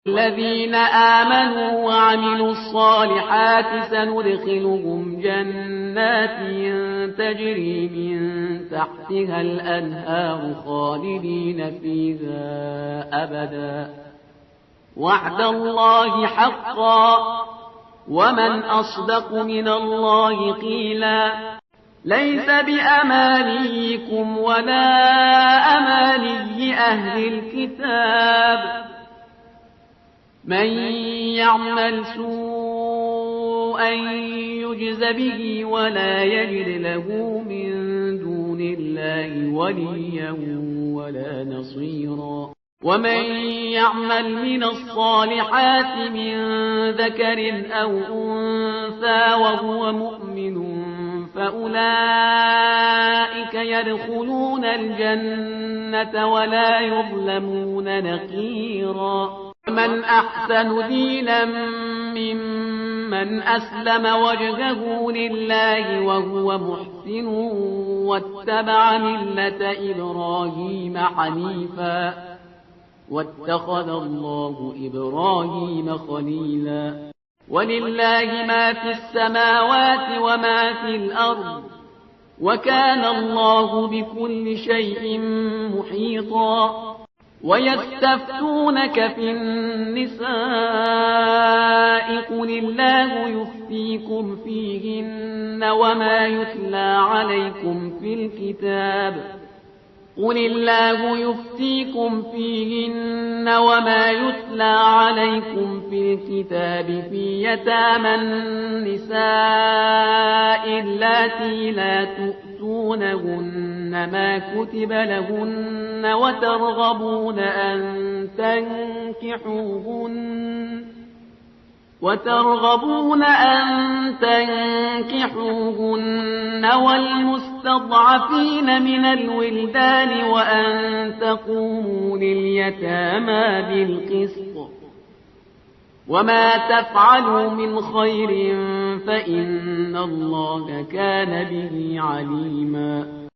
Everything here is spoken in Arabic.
الذين آمنوا وعملوا الصالحات سندخلهم جنات تجري من تحتها الأنهار خالدين فيها أبدا وعد الله حقا ومن أصدق من الله قيلا ليس بأمانيكم ولا أماني أهل الكتاب من يعمل سوءا يجز به ولا يجد له من دون الله وليا ولا نصيرا ومن يعمل من الصالحات من ذكر أو أنثى وهو مؤمن فأولئك يدخلون الجنة ولا يظلمون نقيرا من أحسن دينا ممن أسلم وجهه لله وهو محسن واتبع ملة إبراهيم حنيفا واتخذ الله إبراهيم خليلا ولله ما في السماوات وما في الأرض وكان الله بكل شيء محيطا ويستفتونك في النساء قل الله يفتيكم فيهن وما يتلى عليكم في الكتاب قل الله يفتيكم فيهن وما يتلى عليكم في الكتاب في يتامى النساء اللاتي لا تؤتونهن ما كتب لهن وترغبون أن تنكحوهن والمستضعفين من الولدان وأن تقوموا لليتامى بالقسط وما تفعلوا من خير فإن الله كان به عليما